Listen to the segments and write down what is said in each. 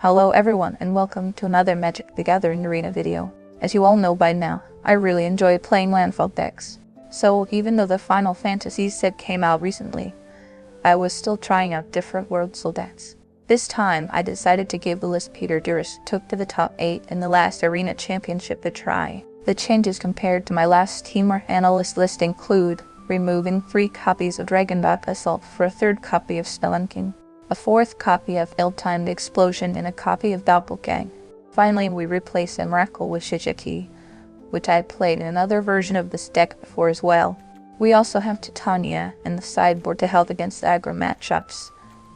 Hello everyone and welcome to another Magic the Gathering Arena video. As you all know by now, I really enjoy playing landfall decks. So even though the Final Fantasy set came out recently, I was still trying out different Worldsoul decks. This time, I decided to give the list Peter Duris took to the top 8 in the last Arena Championship a try. The changes compared to my last Temur Analyst list include removing 3 copies of Dragonbot Assault for a 3rd copy of Spelunking, a 4th copy of Ill-Timed Explosion, and a copy of Doppelgang. Finally, we replaced Miracle with Shigeki, which I played in another version of this deck before as well. We also have Titania in the sideboard to help against aggro matchups.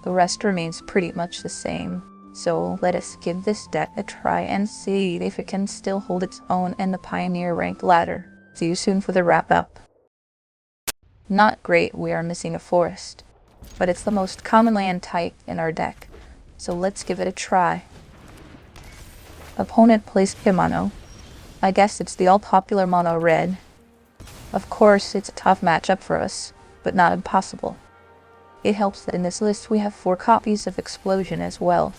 The rest remains pretty much the same. So let us give this deck a try and see if it can still hold its own in the Pioneer rank ladder. See you soon for the wrap up. Not great, we are missing a forest, but it's the most common land type in our deck, so let's give it a try. Opponent plays Kimono. I guess it's the all-popular mono red. Of course, it's a tough matchup for us, but not impossible. It helps that in this list we have 4 copies of Explosion as well.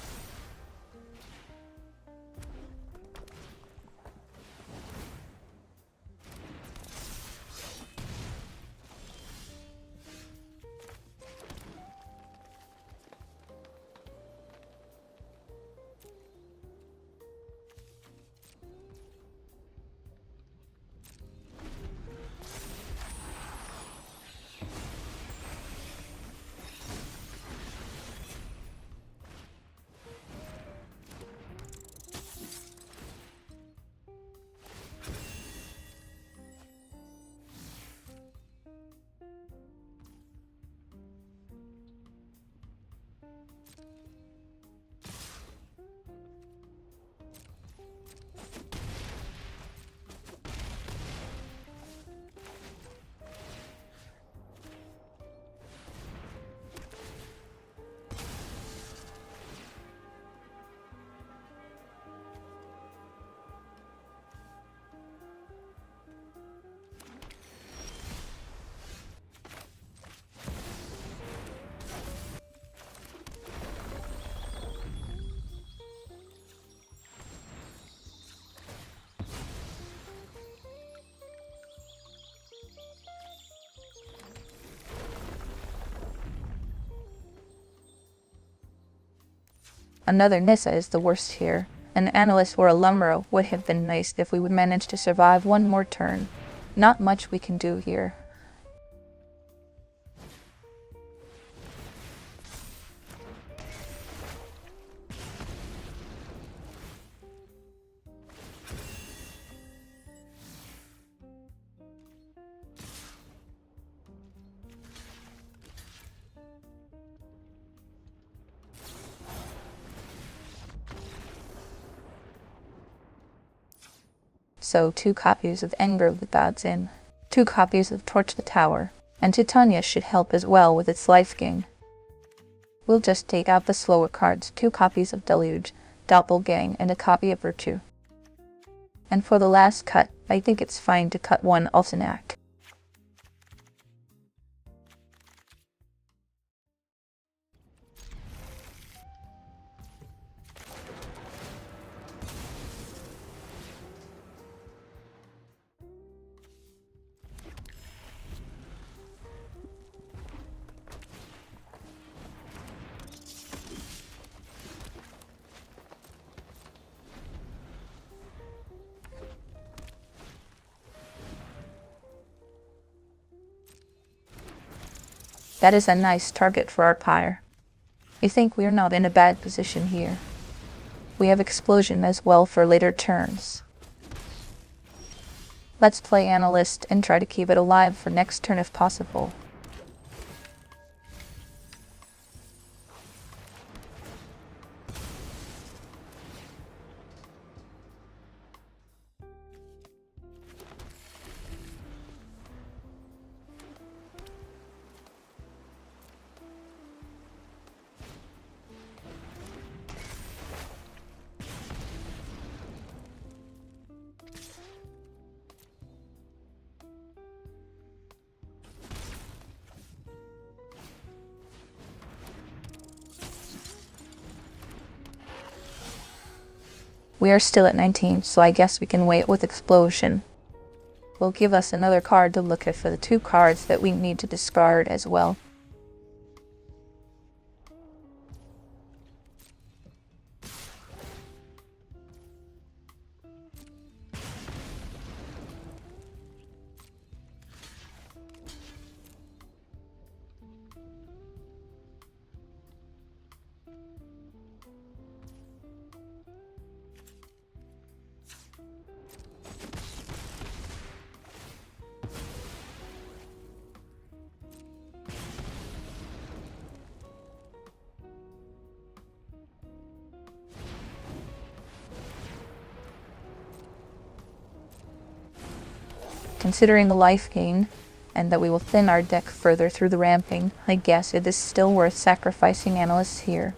Another Nissa is the worst here. An Analyst or a Lumra would have been nice if we would manage to survive one more turn. Not much we can do here. So 2 copies of Anger with Gods in, 2 copies of Torch the Tower, and Titania should help as well with its life gain. We'll just take out the slower cards, 2 copies of Deluge, Doppelgang, and a copy of Virtue. And for the last cut, I think it's fine to cut 1 Ultinac. That is a nice target for our Pyre. I think we are not in a bad position here. We have Explosion as well for later turns. Let's play Analyst and try to keep it alive for next turn if possible. We are still at 19, so I guess we can wait with Explosion. Will give us another card to look at for the 2 cards that we need to discard as well. Considering the life gain, and that we will thin our deck further through the ramping, I guess it is still worth sacrificing Analysts here.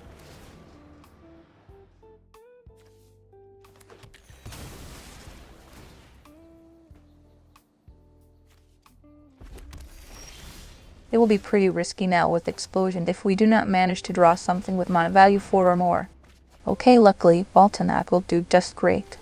It will be pretty risky now with Explosion if we do not manage to draw something with mana value 4 or more. Okay, luckily, Baltanak will do just great.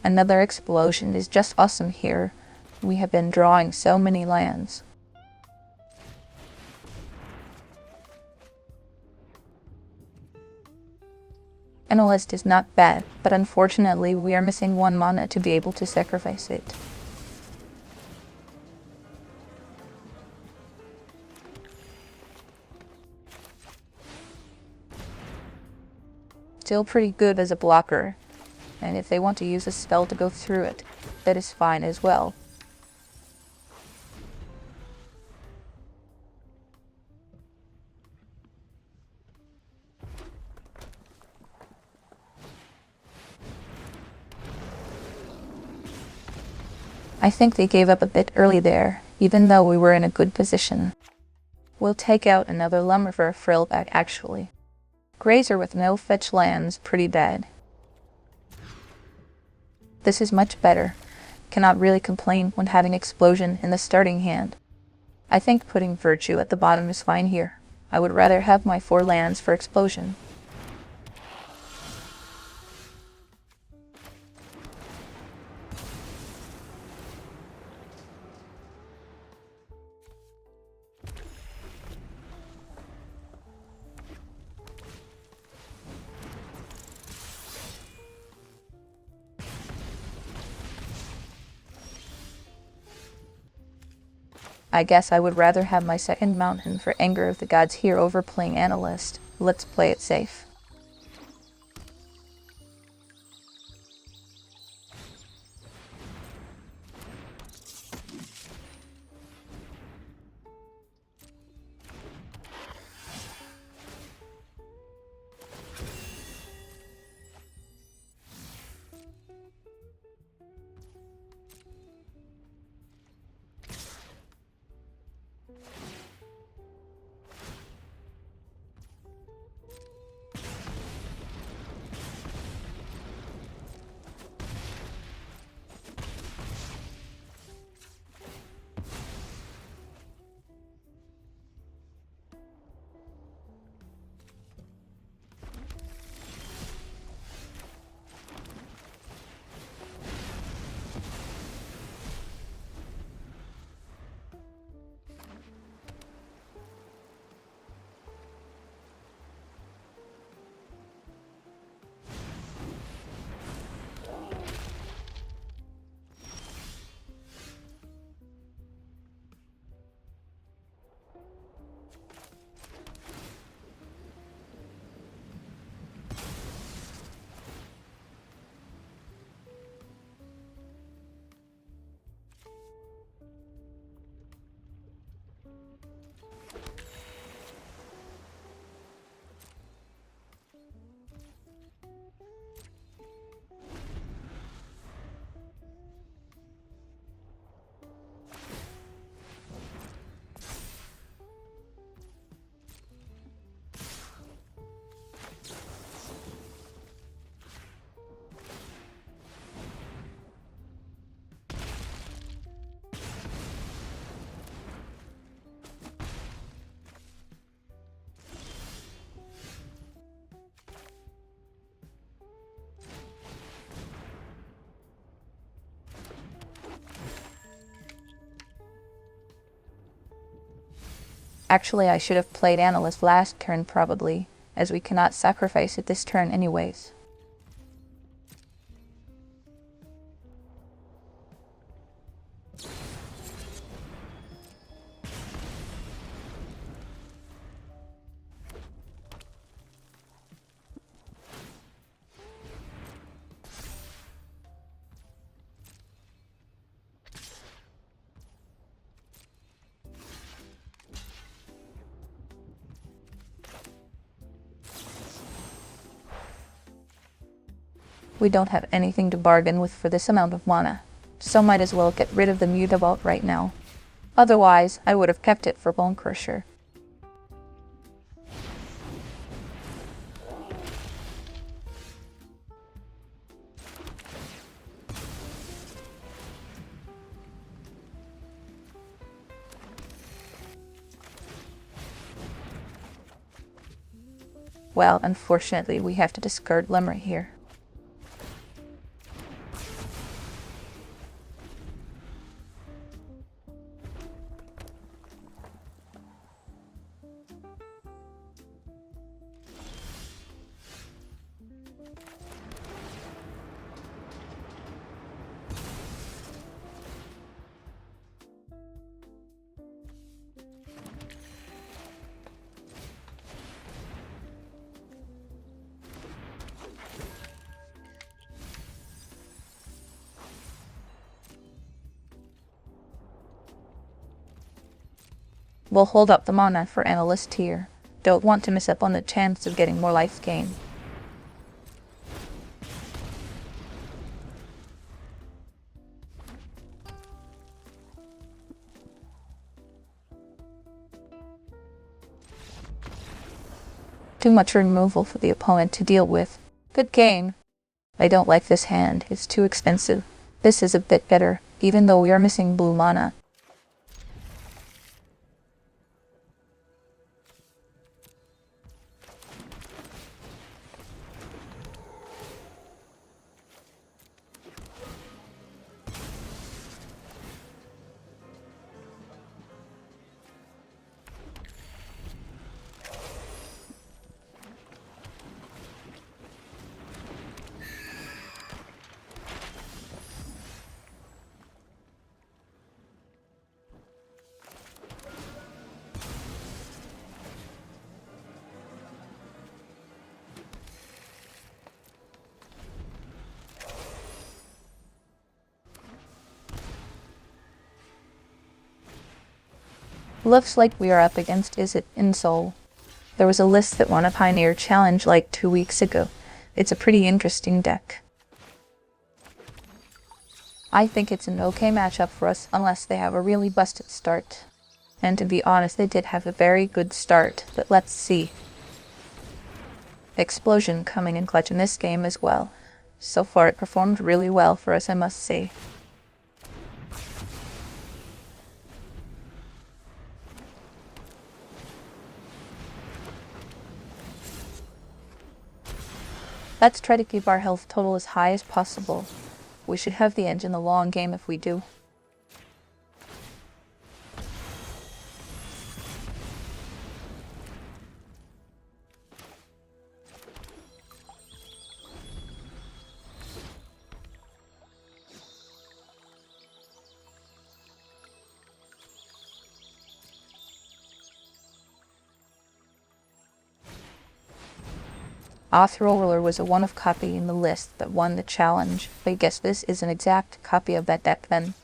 Another Explosion is just awesome here. We have been drawing so many lands. Analyst is not bad, but unfortunately we are missing 1 mana to be able to sacrifice it. Still pretty good as a blocker. And if they want to use a spell to go through it, that is fine as well. I think they gave up a bit early there, even though we were in a good position. We'll take out another Lumra for a frillback actually. Grazer with no fetch lands, pretty bad. This is much better. Cannot really complain when having Explosion in the starting hand. I think putting Virtue at the bottom is fine here. I would rather have my 4 lands for Explosion. I guess I would rather have my 2nd mountain for Anger of the Gods here over playing Analyst. Let's play it safe. Actually, I should have played Analyst last turn probably, as we cannot sacrifice it this turn anyways. We don't have anything to bargain with for this amount of mana, so might as well get rid of the Mutabout right now. Otherwise, I would have kept it for Bone Crusher. Well, unfortunately, we have to discard Lumra here. We'll hold up the mana for Analyst here. Don't want to miss up on the chance of getting more life gain. Too much removal for the opponent to deal with. Good game. I don't like this hand, it's too expensive. This is a bit better, even though we are missing blue mana. Looks like we are up against Izzet Ensoul. There was a list that won a Pioneer Challenge like 2 weeks ago. It's a pretty interesting deck. I think it's an okay matchup for us unless they have a really busted start. And to be honest, they did have a very good start, but let's see. Explosion coming in clutch in this game as well. So far it performed really well for us, I must say. Let's try to keep our health total as high as possible. We should have the edge in the long game if we do. Othroller was a one-of copy in the list that won the challenge. I guess this is an exact copy of that deck then.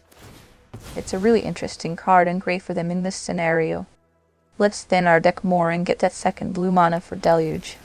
It's a really interesting card and great for them in this scenario. Let's thin our deck more and get that second blue mana for Deluge.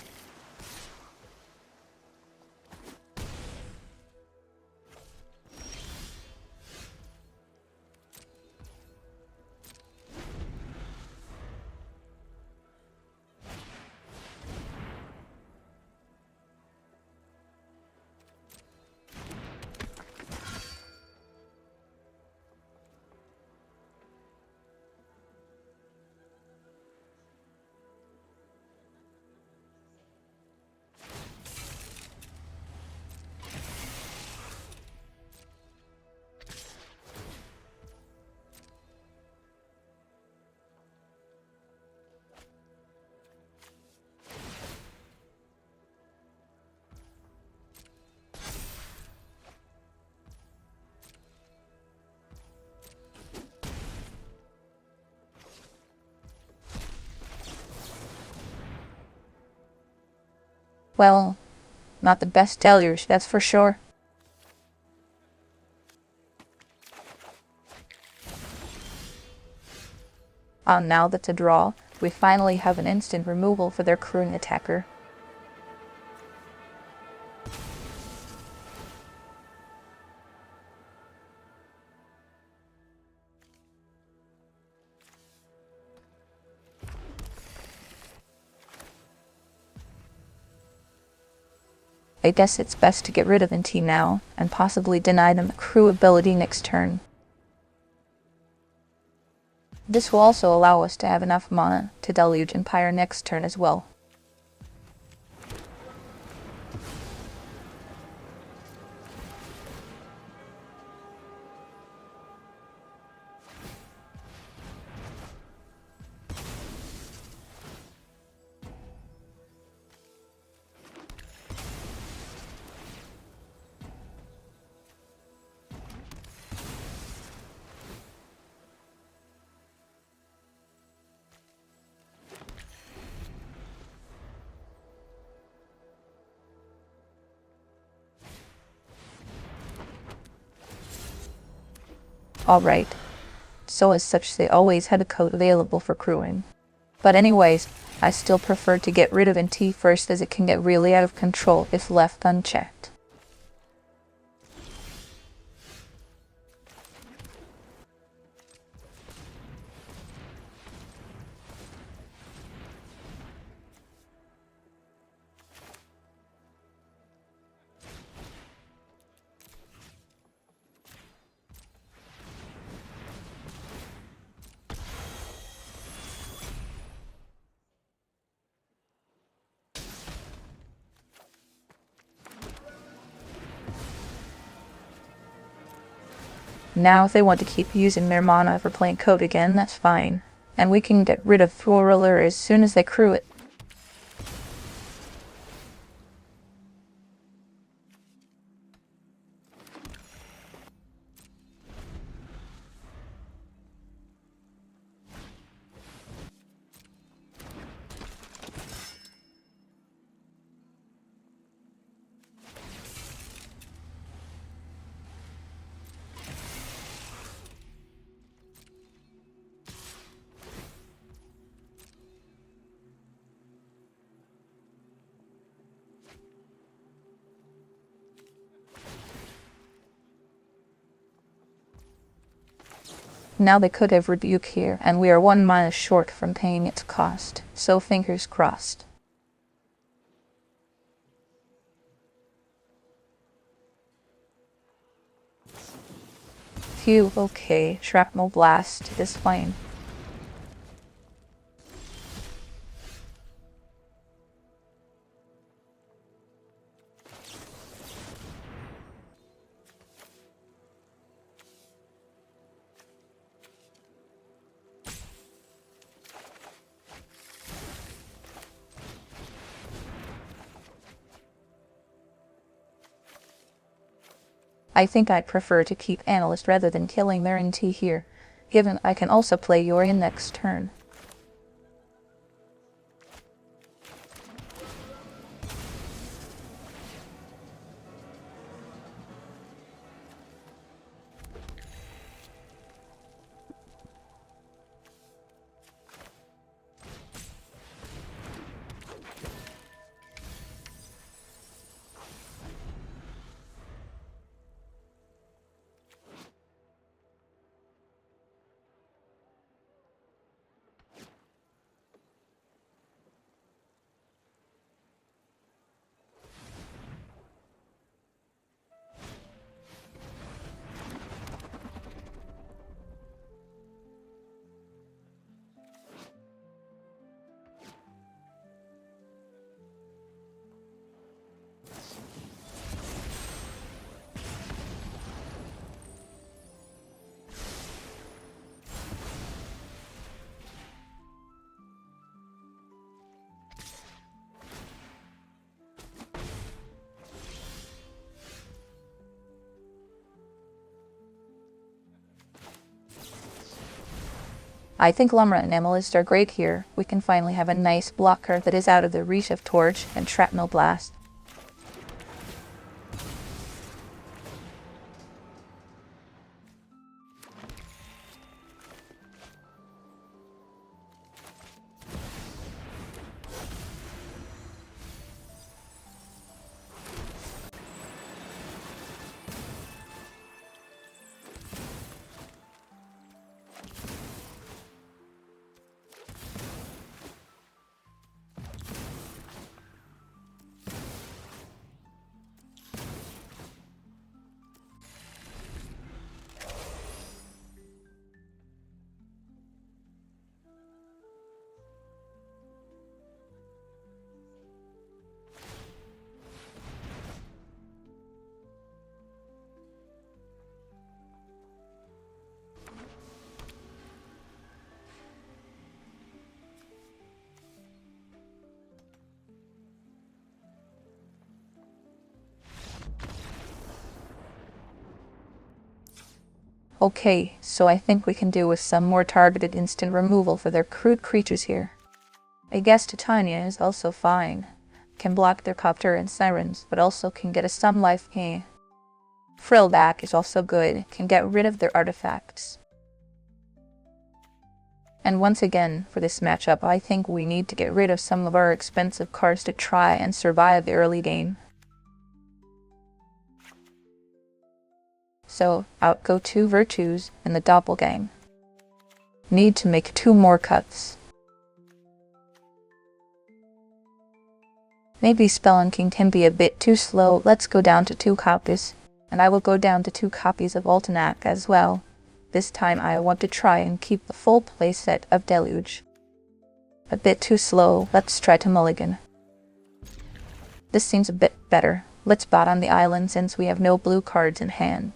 Well, not the best deluge, that's for sure. Now that's a draw, we finally have an instant removal for their crewing attacker. I guess it's best to get rid of NT now, and possibly deny them crew ability next turn. This will also allow us to have enough mana to deluge and pyre next turn as well. Alright, so as such they always had a code available for crewing. But anyways, I still prefer to get rid of NT first as it can get really out of control if left unchecked. Now if they want to keep using their mana for playing code again, that's fine. And we can get rid of Thriller as soon as they crew it. Now they could have Rebuke here, and we are 1 mana short from paying its cost, so fingers crossed. Phew, okay, Shrapnel Blast is fine. I think I'd prefer to keep Analyst rather than killing their NT here, given I can also play Yorion next turn. I think Lumra and Analyst are great here. We can finally have a nice blocker that is out of the reach of Torch and Shrapnel Blast. Okay, so I think we can do with some more targeted instant removal for their crude creatures here. I guess Titania is also fine. Can block their Copter and Sirens, but also can get a some life gain. Frillback is also good, can get rid of their artifacts. And once again, for this matchup, I think we need to get rid of some of our expensive cards to try and survive the early game. So, out go 2 Virtues and the Doppelgang. Need to make 2 more cuts. Maybe Spelunking can be a bit too slow. Let's go down to 2 copies. And I will go down to 2 copies of Ultinac as well. This time I want to try and keep the full playset of Deluge. A bit too slow, let's try to mulligan. This seems a bit better. Let's bot on the island since we have no blue cards in hand.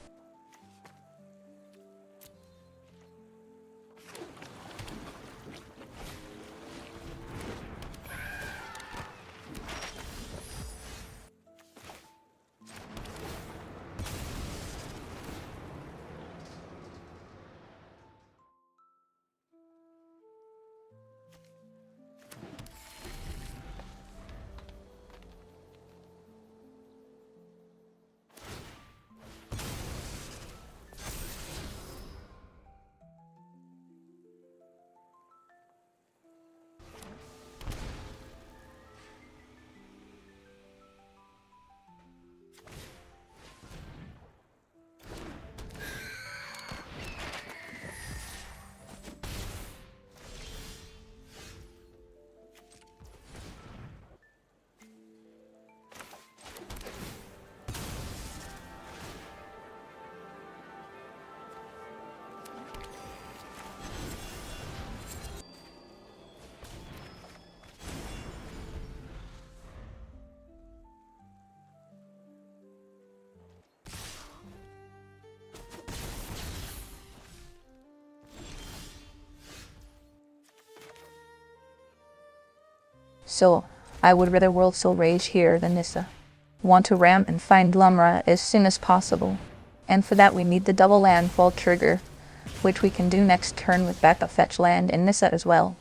So, I would rather Worldsoul Rage here than Nissa. Want to ramp and find Lumra as soon as possible. And for that we need the double landfall trigger, which we can do next turn with backup fetch land and Nissa as well.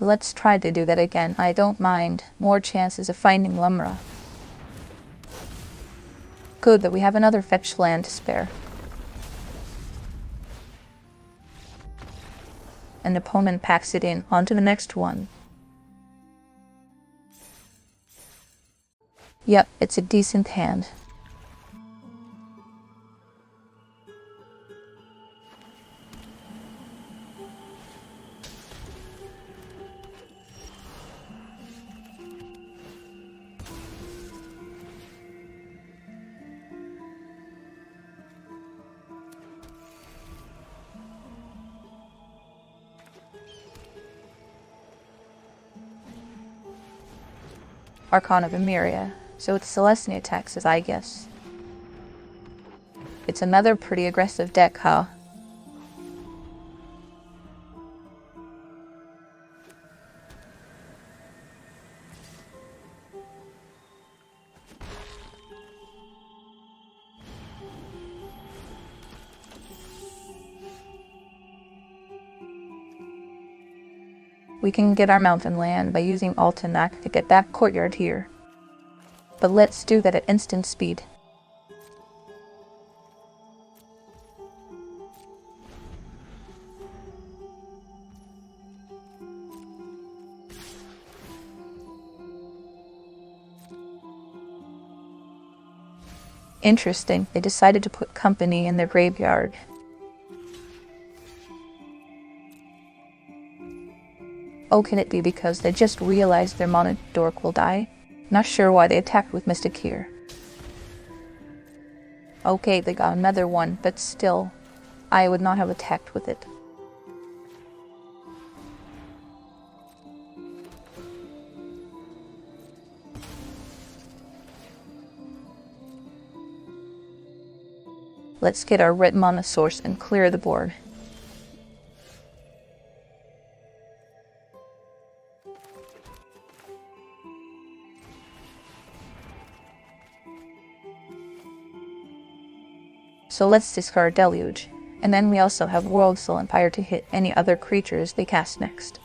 Let's try to do that again. I don't mind. More chances of finding Lumra. Good that we have another fetch land to spare. An opponent packs it in. On to the next one. Yep, it's a decent hand. Archon of Emeria, so it's Selesnya Taxes, I guess. It's another pretty aggressive deck, huh? We can get our mountain land by using Altanak to get back Courtyard here. But let's do that at instant speed. Interesting, they decided to put company in their graveyard. Oh, can it be because they just realized their mono dork will die? Not sure why they attacked with Mystic here. Okay, they got another one, but still, I would not have attacked with it. Let's get our red mana source and clear the board. So let's discard Deluge, and then we also have Worldsoul and Pyre to hit any other creatures they cast next.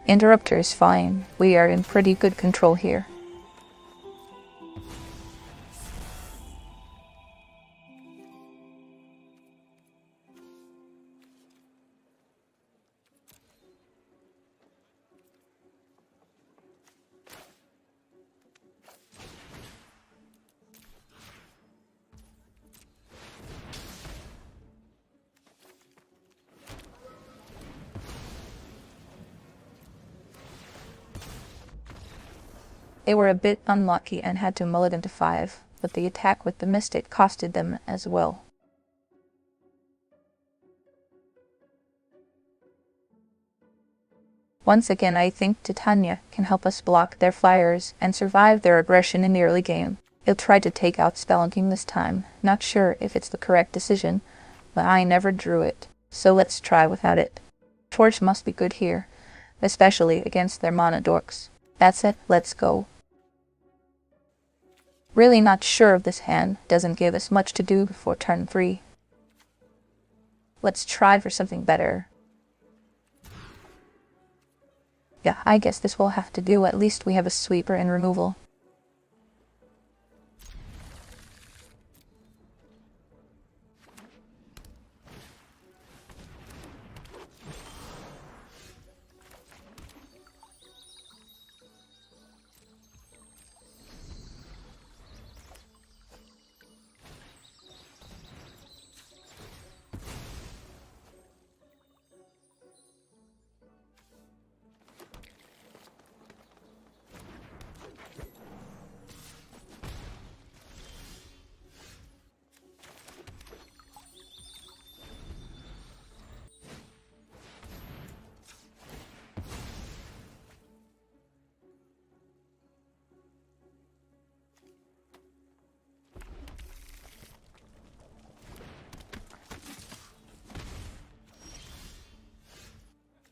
Interrupter is fine. We are in pretty good control here. They were a bit unlucky and had to mull it into 5, but the attack with the Mystic costed them as well. Once again, I think Titania can help us block their flyers and survive their aggression in the early game. He'll try to take out Spelunking this time. Not sure if it's the correct decision, but I never drew it, so let's try without it. Torch must be good here, especially against their mana dorks. That's it, let's go. Really not sure of this hand, doesn't give us much to do before turn 3. Let's try for something better. Yeah, I guess this will have to do, at least we have a sweeper and removal.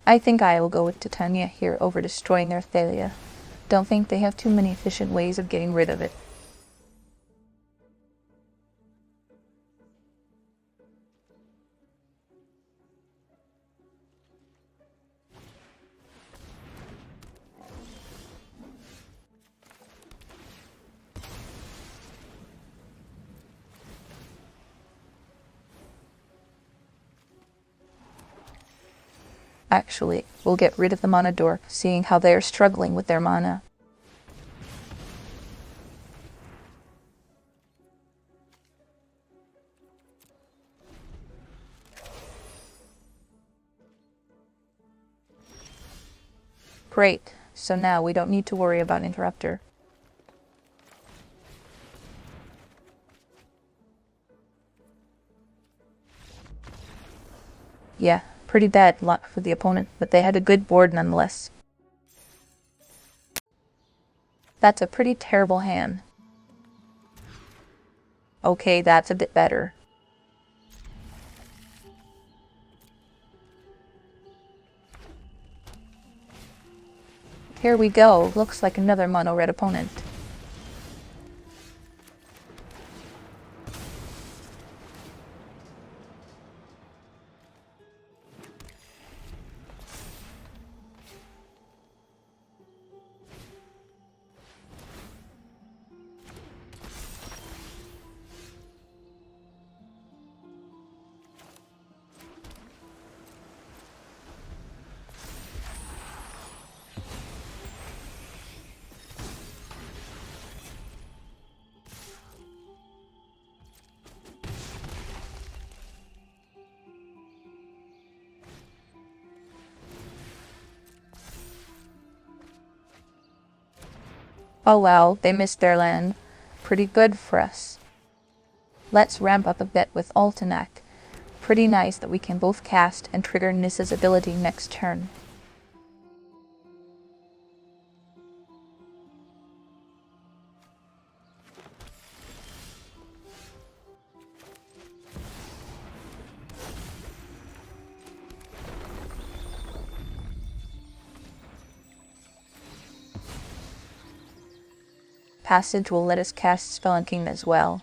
I think I will go with Titania here over destroying their Thalia. Don't think they have too many efficient ways of getting rid of it. Actually, we'll get rid of the mana dork, seeing how they are struggling with their mana. Great, so now we don't need to worry about Interrupter. Yeah, pretty bad luck for the opponent, but they had a good board nonetheless. That's a pretty terrible hand. Okay, that's a bit better. Here we go, looks like another mono red opponent. Oh wow, they missed their land. Pretty good for us. Let's ramp up a bit with Ultinac. Pretty nice that we can both cast and trigger Nissa's ability next turn. Passage will let us cast Spelunking as well.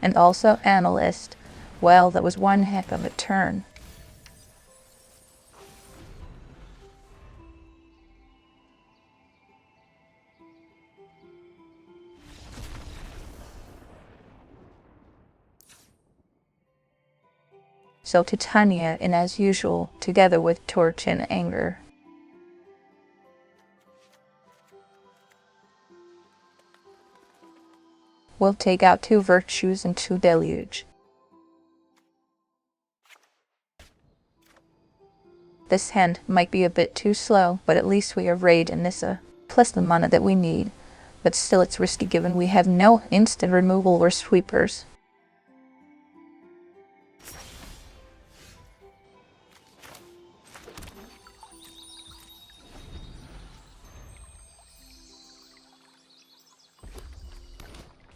And also Analyst. Well, that was one heck of a turn. So Titania in as usual, together with Torch and Anger. We'll take out 2 Virtues and 2 Deluge. This hand might be a bit too slow, but at least we have Raid and Nissa, plus the mana that we need. But still it's risky given we have no instant removal or sweepers.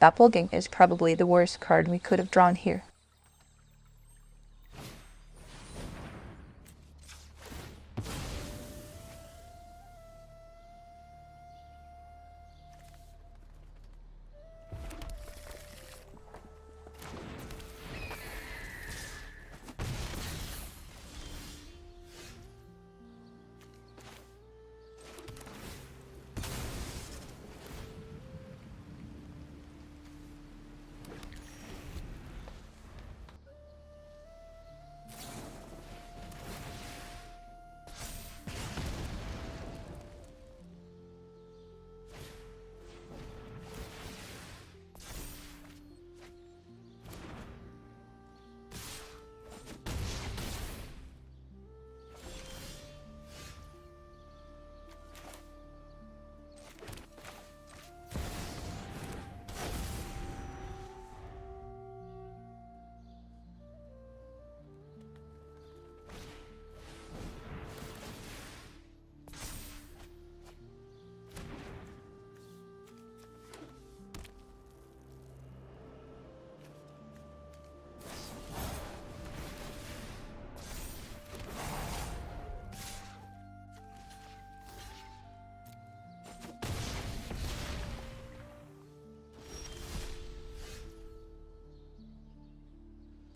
Doppelgang is probably the worst card we could have drawn here.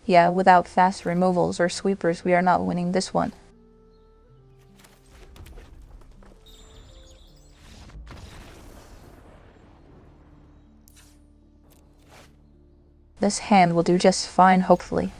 Yeah, without fast removals or sweepers we are not winning this one. This hand will do just fine, hopefully.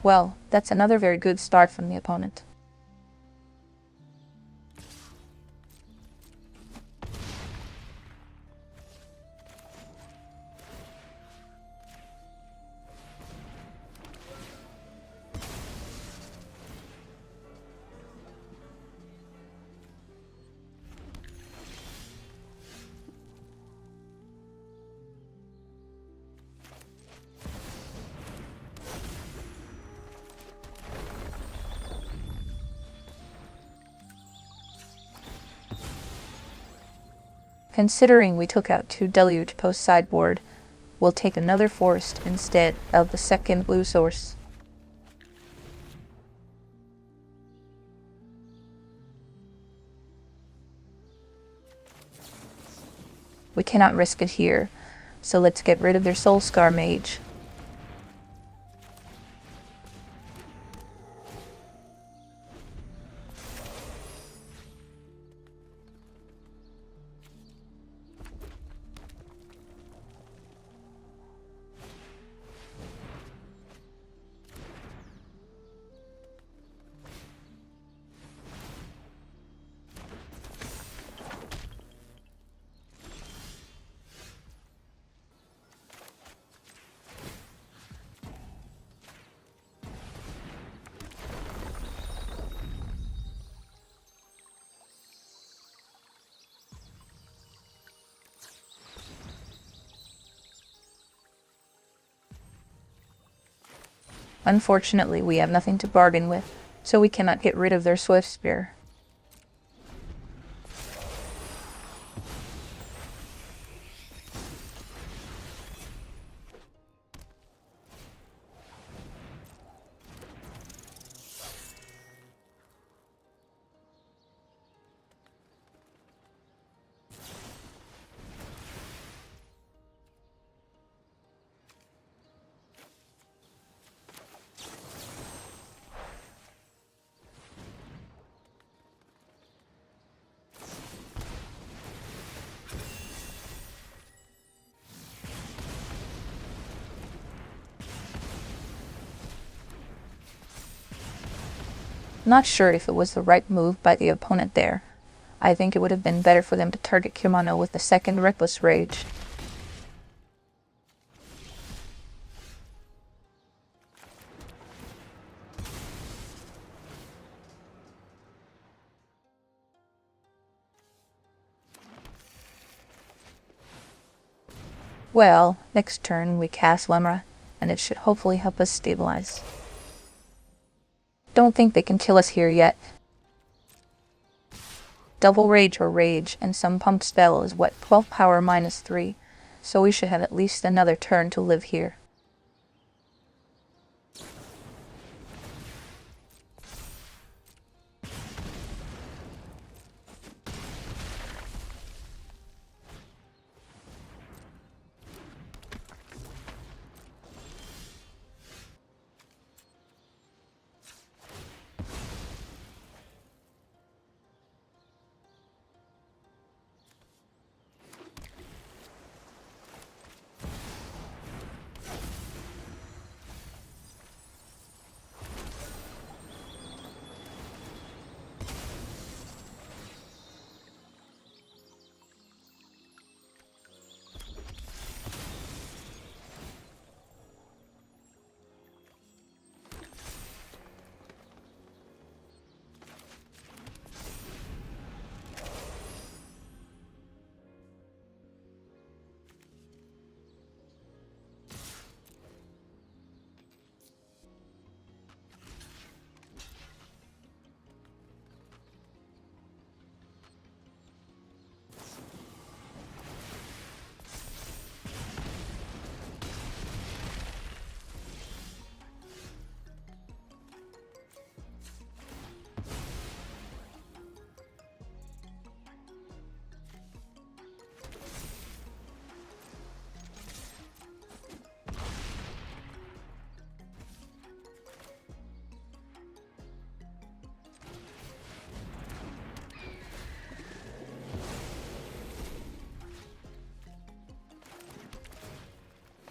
Well, that's another very good start from the opponent. Considering we took out 2 Deluge post sideboard, we'll take another forest instead of the second blue source. We cannot risk it here, so let's get rid of their Soulscar Mage. Unfortunately, we have nothing to bargain with, so we cannot get rid of their Swift Spear. Not sure if it was the right move by the opponent there. I think it would have been better for them to target Kimono with the second Reckless Rage. Well, next turn we cast Lumra, and it should hopefully help us stabilize. Don't think they can kill us here yet. Double Rage or Rage and some pumped spell is what, 12 power minus 3, so we should have at least another turn to live here.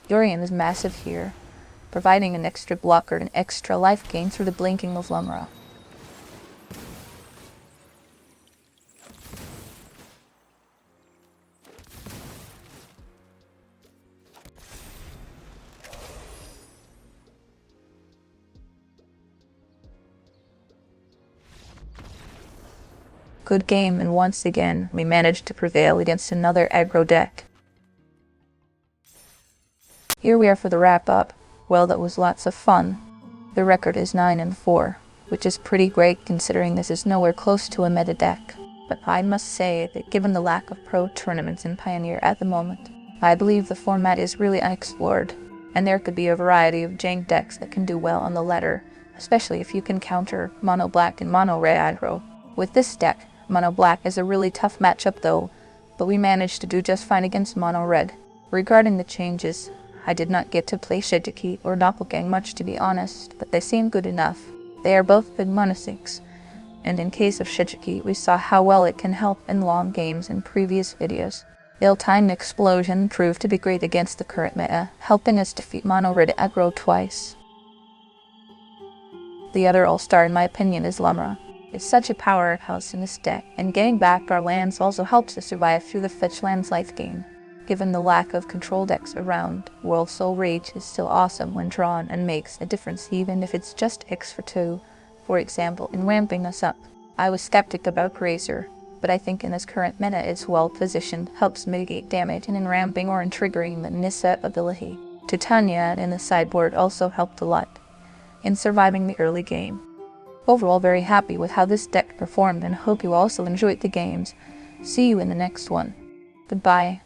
Yorion is massive here, providing an extra blocker and extra life gain through the blinking of Lumra. Good game, and once again, we managed to prevail against another aggro deck. Here we are for the wrap-up. Well, that was lots of fun. The record is 9-4, which is pretty great considering this is nowhere close to a meta deck. But I must say that given the lack of pro tournaments in Pioneer at the moment, I believe the format is really unexplored, and there could be a variety of jank decks that can do well on the ladder, especially if you can counter mono black and mono red aggro. With this deck, mono black is a really tough matchup though, but we managed to do just fine against mono red. Regarding the changes, I did not get to play Shigeki or Doppelgang much to be honest, but they seem good enough. They are both big mono 6, and in case of Shigeki, we saw how well it can help in long games in previous videos. Ill-timed Explosion proved to be great against the current meta, helping us defeat mono red aggro twice. The other all-star in my opinion is Lumra. It's such a powerhouse in this deck, and getting back our lands also helps us survive through the fetch lands life gain. Given the lack of control decks around, Worldsoul Rage is still awesome when drawn and makes a difference even if it's just X for 2, for example in ramping us up. I was skeptic about Grazer, but I think in this current meta it's well positioned, helps mitigate damage and in ramping or in triggering the Nissa ability. Titania in the sideboard also helped a lot in surviving the early game. Overall very happy with how this deck performed and hope you also enjoyed the games. See you in the next one. Goodbye.